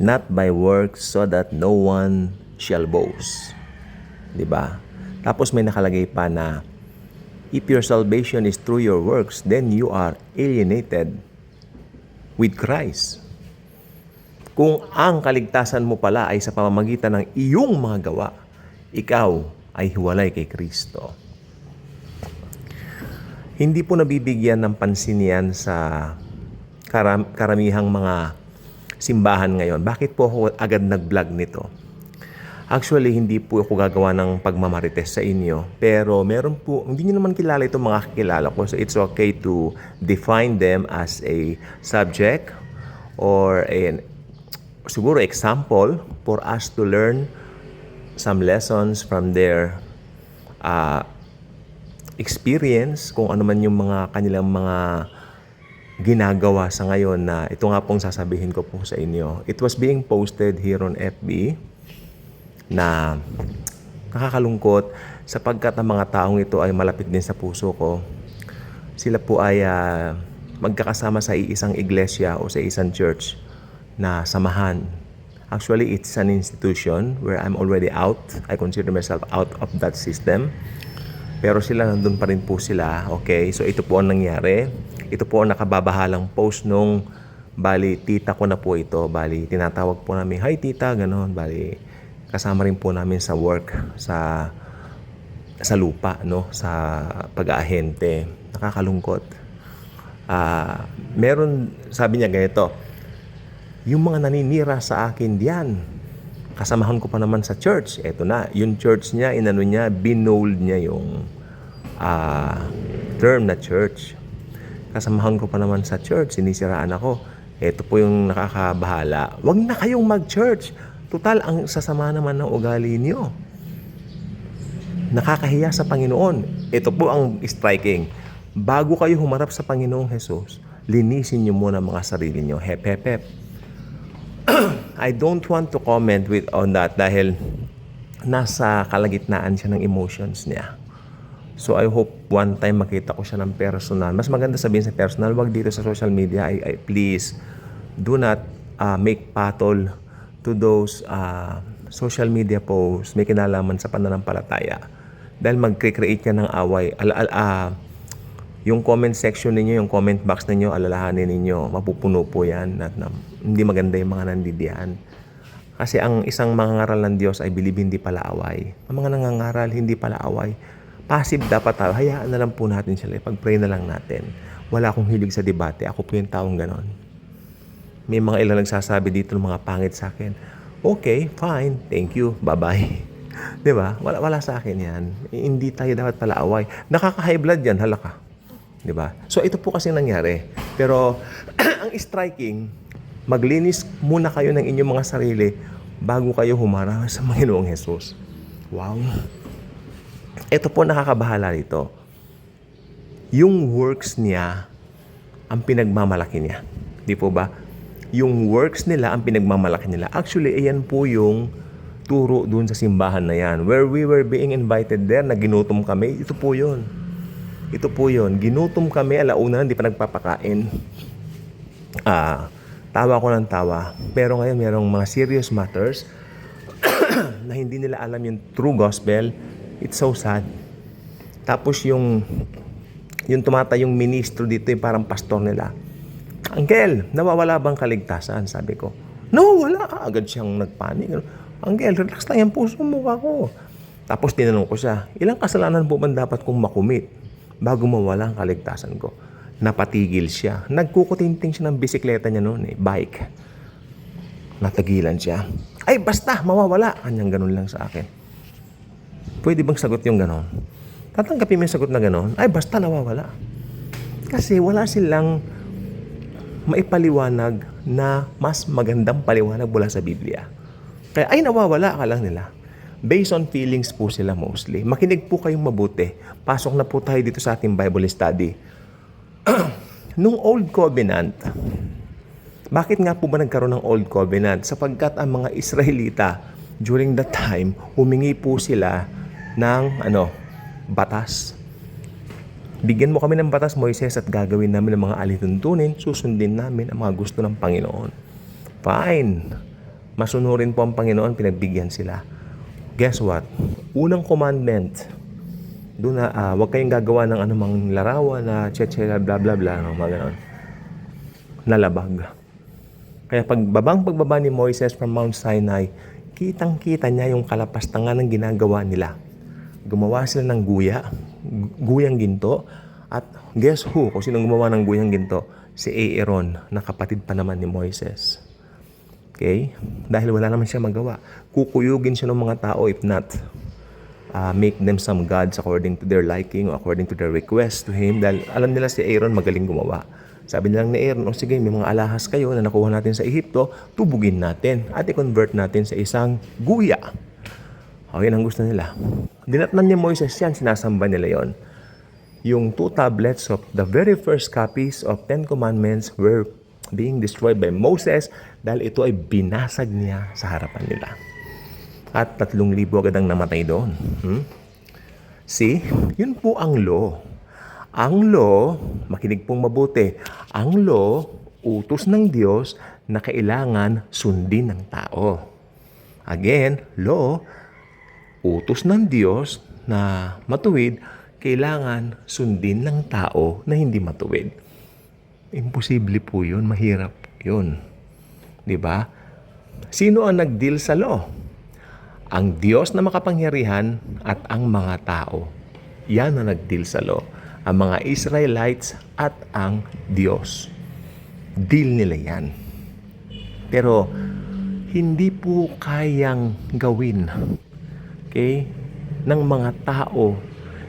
not by works, so that no one shall boast. Diba? Tapos may nakalagay pa na, if your salvation is through your works, then you are alienated with Christ. Kung ang kaligtasan mo pala ay sa pamamagitan ng iyong mga gawa, ikaw ay hiwalay kay Kristo. Hindi po nabibigyan ng pansin yan sa karamihang mga simbahan ngayon. Bakit po ako agad nag-vlog nito? Actually, hindi po ako gagawa ng pagmamarites sa inyo. Pero meron po, hindi nyo naman kilala itong mga kakilala ko. So it's okay to define them as a subject or siguro example for us to learn some lessons from their experience, kung ano man yung mga kanilang mga ginagawa sa ngayon na ito nga pong sasabihin ko po sa inyo. It was being posted here on FB na nakakalungkot sapagkat ang mga taong ito ay malapit din sa puso ko. Sila po ay magkakasama sa isang iglesia o sa isang church na samahan. Actually, it's an institution where I'm already out. I consider myself out of that system. Pero sila, nandun pa rin po sila. Okay, so ito po ang nangyari. Ito po ang nakababahalang post nung, bali, tita ko na po ito. Bali, tinatawag po namin, hi tita, ganon. Bali, kasama rin po namin sa work, sa lupa, no? Sa pag-aahente. Nakakalungkot. Meron, sabi niya ganito, yung mga naninira sa akin diyan, kasamahan ko pa naman sa church. Eto na, yung church niya, binold niya yung term na church. Kasamahan ko pa naman sa church, sinisiraan ako. Eto po yung nakakabahala. Huwag na kayong mag-church. Total, ang sasama naman ng ugali niyo. Nakakahiya sa Panginoon. Ito po ang striking. Bago kayo humarap sa Panginoong Jesus, linisin niyo muna mga sarili niyo. Hep, hep, hep. I don't want to comment on that dahil nasa kalagitnaan siya ng emotions niya. So I hope one time makita ko siya ng personal. Mas maganda sabihin sa personal, wag dito sa social media. Please do not make patol to those social media posts may kinalaman sa pananampalataya. Dahil mag-create yan ng away. Yung comment section ninyo, yung comment box ninyo, alalahanin ninyo, mapupuno po yan. Hindi maganda yung mga nandidiyan. Kasi ang isang mangangaral ng Diyos ay bilib hindi pala away. Ang mga nangangaral, hindi pala away. Passive dapat tayo. Hayaan na lang po natin sila. Pag-pray na lang natin. Wala akong hilig sa debate. Ako po yung taong ganon. May mga ilang nagsasabi dito ng mga pangit sa akin. Okay, fine. Thank you. Bye-bye. Diba? Wala sa akin yan. Hindi tayo dapat pala away. Nakaka-high blood yan. Halaka. Diba? So ito po kasi nangyari. Pero ang striking, maglinis muna kayo ng inyong mga sarili bago kayo humarap sa Panginoong Jesus. Wow. Ito po nakakabahala nito. Yung works niya ang pinagmamalaki niya. Di po ba? Yung works nila ang pinagmamalaki nila. Actually, ayan po yung turo dun sa simbahan na yan. Where we were being invited there, na ginutom kami, ito po yun. Ito po yun. Ginutom kami, alauna, hindi pa nagpapakain. Tawa ko ng tawa. Pero ngayon, merong mga serious matters na hindi nila alam yung true gospel. It's so sad. Tapos yung tumatayong ministro dito, yung parang pastor nila. Uncle, nawawala bang kaligtasan? Sabi ko. No, wala. Agad siyang nagpanik. Uncle, relax lang yung puso mo ako. Tapos tinanong ko siya, ilang kasalanan po man dapat kong makumit bago mawala ang kaligtasan ko? Napatigil siya. Nagkukutinting siya ng bisikleta niya noon, bike. Natagilan siya. Ay, basta, mawawala. Kanyang ganun lang sa akin. Pwede bang sagot yung ganon? Tatanggapin mo yung sagot na ganon? Ay, basta nawawala. Kasi wala silang maipaliwanag na mas magandang paliwanag mula sa Biblia. Kaya, ay, nawawala ka lang nila. Based on feelings po sila mostly. Makinig po kayong mabuti. Pasok na po tayo dito sa ating Bible study. Nung Old Covenant, bakit nga po ba nagkaroon ng Old Covenant? Sapagkat ang mga Israelita, during that time, humingi po sila ng batas. Bigyan mo kami ng batas, Moises, at gagawin namin ang mga alituntunin, susundin namin ang mga gusto ng Panginoon. Fine. masunurin po ang Panginoon, pinagbigyan sila. Guess what? Unang commandment, doon na, huwag kayong gagawa ng anumang larawan na bla bla bla, no, mga ganon. Nalabag. Kaya pagbaba ni Moises from Mount Sinai, kitang-kita niya yung kalapastangan ng ginagawa nila. Gumawa sila ng guyang ginto, at guess who? Kung sino gumawa ng guyang ginto? Si Aaron, na kapatid pa naman ni Moises. Okay? Dahil wala naman siya magawa. Kukuyugin siya ng mga tao, if not make them some gods according to their liking or according to their request to him. Dahil alam nila si Aaron magaling gumawa. Sabi nilang ni Aaron, sige, may mga alahas kayo na nakuha natin sa Ehipto, tubugin natin at i-convert natin sa isang guya. Okay, ang gusto nila. Dinatnan ni Moises yan, sinasamba nila yon. Yung 2 tablets of the very first copies of 10 Commandments were being destroyed by Moses dahil ito ay binasag niya sa harapan nila. At 3,000 agad ang namatay doon. See, yun po ang law. Ang law, makinig pong mabuti, ang law, utos ng Diyos na kailangan sundin ng tao. Again, law, utos ng Diyos na matuwid, kailangan sundin ng tao na hindi matuwid. Imposible po yun, mahirap yun. Diba? Sino ang nag-deal sa law? Ang Diyos na makapangyarihan at ang mga tao. Yan ang nag-deal sa law. Ang mga Israelites at ang Diyos. Deal nila yan. Pero, hindi po kayang gawin, okay, ng mga tao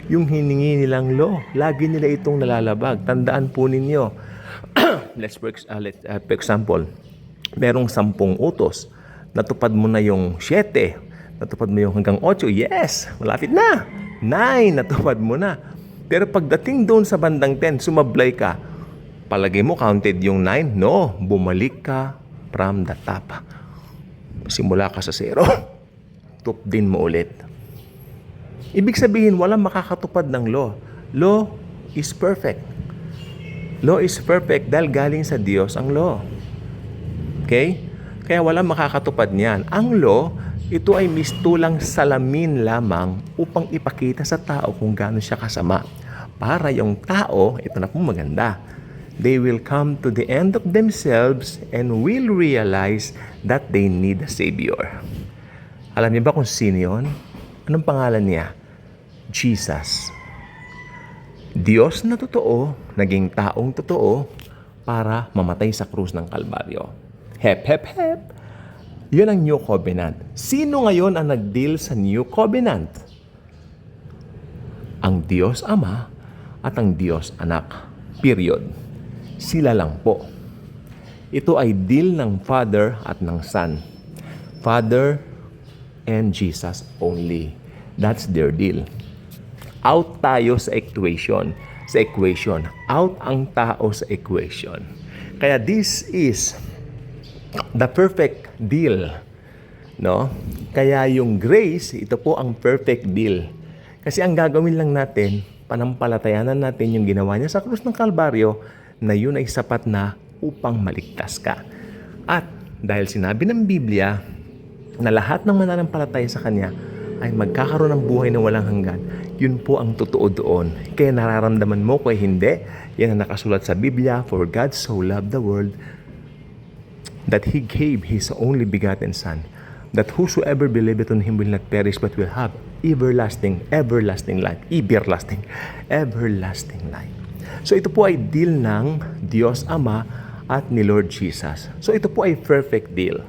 yung hiningi nilang law. Lagi nila itong nalalabag. Tandaan po ninyo. Let's for example, merong 10 utos. Natupad mo na yung 7. Natupad mo yung hanggang 8. Yes! Malapit na. 9. Natupad mo na. Pero pagdating doon sa bandang 10, sumablay ka. Palagay mo counted yung 9? No. Bumalik ka from the top. Simula ka sa 0. Tup din mo ulit. Ibig sabihin, walang makakatupad ng law. Law is perfect. Law is perfect dahil galing sa Diyos ang law. Okay? Kaya walang makakatupad niyan. Ang law, ito ay mistulang salamin lamang upang ipakita sa tao kung gaano siya kasama. Para yung tao, ito na po maganda, they will come to the end of themselves and will realize that they need a Savior. Alam niyo ba kung sino yun? Anong pangalan niya? Jesus. Diyos na totoo, naging taong totoo para mamatay sa krus ng Kalbaryo. Hep, hep, hep. Yun ang New Covenant. Sino ngayon ang nag-deal sa New Covenant? Ang Diyos Ama at ang Diyos Anak. Period. Sila lang po. Ito ay deal ng Father at ng Son. Father and Jesus only. That's their deal. Out tayo sa equation. Out ang tao sa equation. Kaya this is the perfect deal. No? Kaya yung grace, ito po ang perfect deal. Kasi ang gagawin lang natin, panampalatayanan natin yung ginawa niya sa krus ng Kalbaryo, na yun ay sapat na upang maligtas ka. At dahil sinabi ng Biblia na lahat ng mananampalataya sa Kanya ay magkakaroon ng buhay na walang hanggan, yun po ang totoo doon. Kaya nararamdaman mo kung hindi, yan ang nakasulat sa Biblia, for God so loved the world that He gave His only begotten Son, that whosoever believeth on Him will not perish but will have everlasting life. Everlasting life. So ito po ay deal ng Diyos Ama at ni Lord Jesus. So ito po ay perfect deal.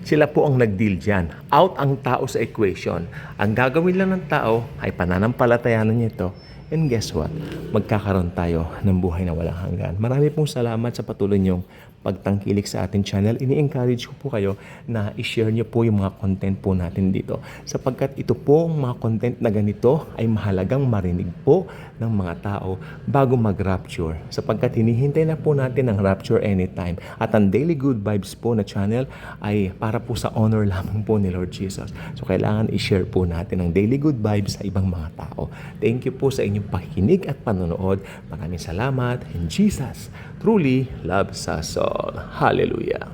Sila po ang nag-deal dyan. Out ang tao sa equation. Ang gagawin lang ng tao ay pananampalatayanan niya ito. And guess what? Magkakaroon tayo ng buhay na walang hanggan. Marami pong salamat sa patuloy niyong pagtangkilik sa ating channel. Ini-encourage ko po kayo na i-share niyo po yung mga content po natin dito. Sapagkat ito po, mga content na ganito ay mahalagang marinig po ng mga tao bago mag-rapture. Sapagkat hinihintay na po natin ang rapture anytime. At ang Daily Good Vibes po na channel ay para po sa honor lamang po ni Lord Jesus. So kailangan i-share po natin ang Daily Good Vibes sa ibang mga tao. Thank you po sa inyong pakikinig at panonood. Maraming salamat. And Jesus truly loves us all. Hallelujah.